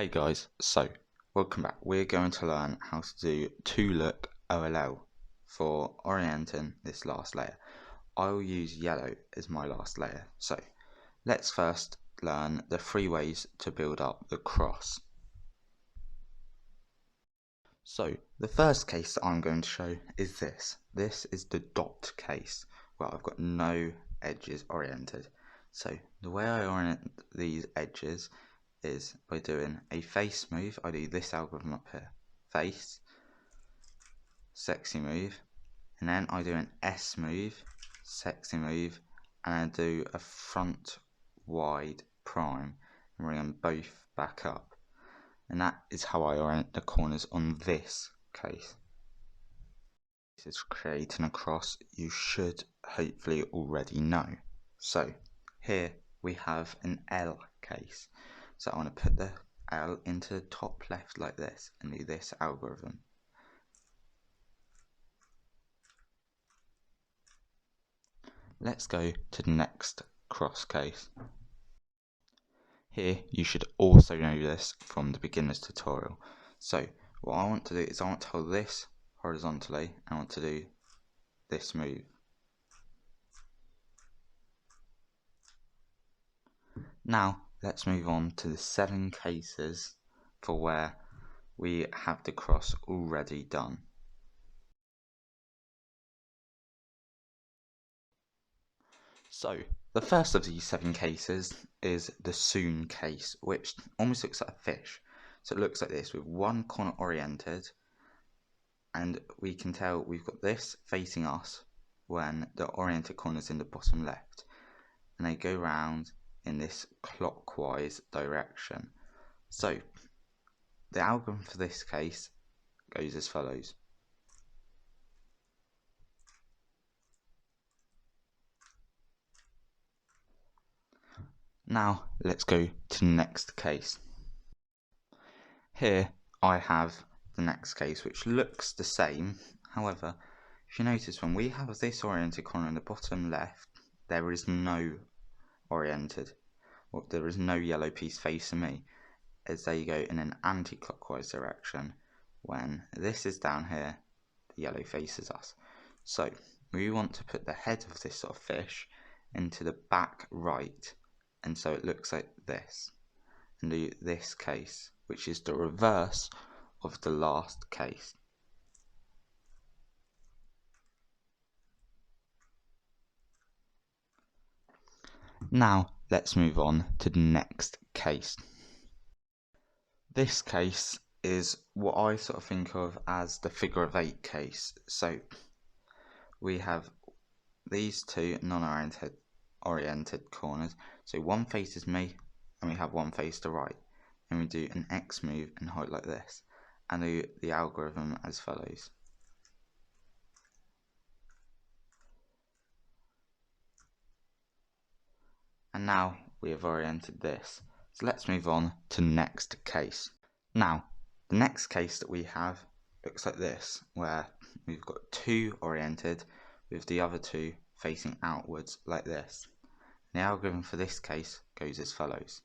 Hey guys, so welcome back. We're going to learn how to do to-look OLL for orienting this last layer. I will use yellow as my last layer. So let's first learn the 3 ways to build up the cross. So the first case that I'm going to show is this. This is the dot case. Well, I've got no edges oriented. So the way I orient these edges is by doing a face move. I do this algorithm up here, face, sexy move, and then I do an S move, sexy move, and I do a front wide prime and bring them both back up. And that is how I orient the corners on this case. This is creating a cross you should hopefully already know. So here we have an L case. So I want to put the L into the top left like this and do this algorithm. Let's go to the next cross case. Here you should also know this from the beginner's tutorial. So what I want to do is I want to hold this horizontally and I want to do this move. Now let's move on to the 7 cases for where we have the cross already done. So the first of these 7 cases is the soon case, which almost looks like a fish. So it looks like this with one corner oriented, and we can tell we've got this facing us when the oriented corner is in the bottom left, and they go round in this clockwise direction. So the algorithm for this case goes as follows. Now let's go to the next case. Here I have the next case, which looks the same. However, if you notice, when we have this oriented corner in the bottom left, there is no oriented, or there is no yellow piece facing me, as they go in an anti-clockwise direction. When this is down here, the yellow faces us. So we want to put the head of this sort of fish into the back right, and so it looks like this, and do this case, which is the reverse of the last case. Now let's move on to the next case. This case is what I sort of think of as the figure of 8 case. So we have these 2 non-oriented corners. So one faces me and we have one face to right. And we do an X move and hold like this. And do the algorithm as follows. And now we have oriented this. So let's move on to the next case. Now, the next case that we have looks like this, where we've got 2 oriented with the other 2 facing outwards like this. The algorithm for this case goes as follows.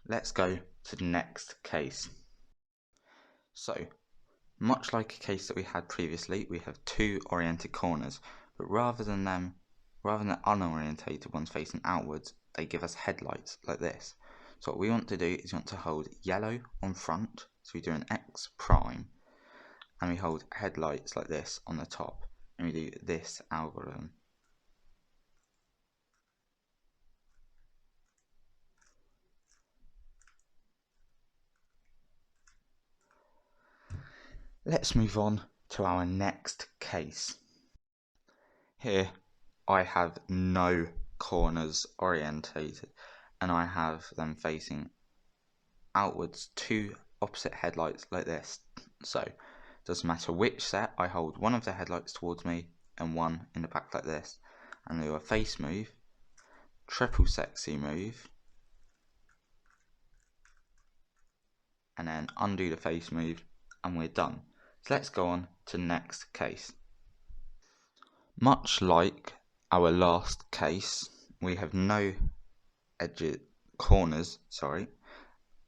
Let's go to the next case. So, much like a case that we had previously, we have 2 oriented corners, but rather than the unorientated ones facing outwards, they give us headlights like this. So what we want to do is we want to hold yellow on front, so we do an X prime, and we hold headlights like this on the top, and we do this algorithm. Let's move on to our next case. Here I have no corners orientated, and I have them facing outwards, 2 opposite headlights like this. So it doesn't matter which set, I hold one of the headlights towards me and one in the back like this, and do a face move, triple sexy move, and then undo the face move, and we're done. So let's go on to the next case. Much like our last case, we have no corners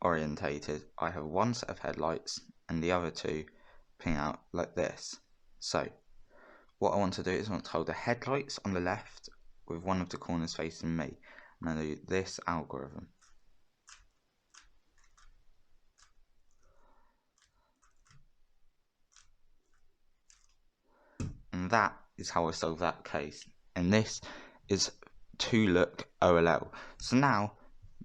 orientated. I have one set of headlights and the other two ping out like this. So what I want to do is I want to hold the headlights on the left with one of the corners facing me, and I do this algorithm. And that is how I solve that case. And this is 2-look OLL. So now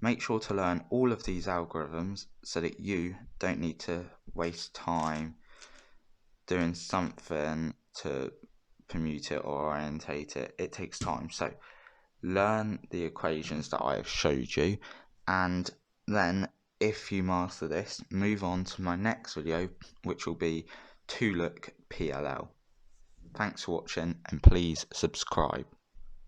make sure to learn all of these algorithms so that you don't need to waste time doing something to permute it or orientate it. It takes time. So learn the equations that I have showed you, and then if you master this, move on to my next video, which will be 2-look PLL. Thanks for watching, and please subscribe.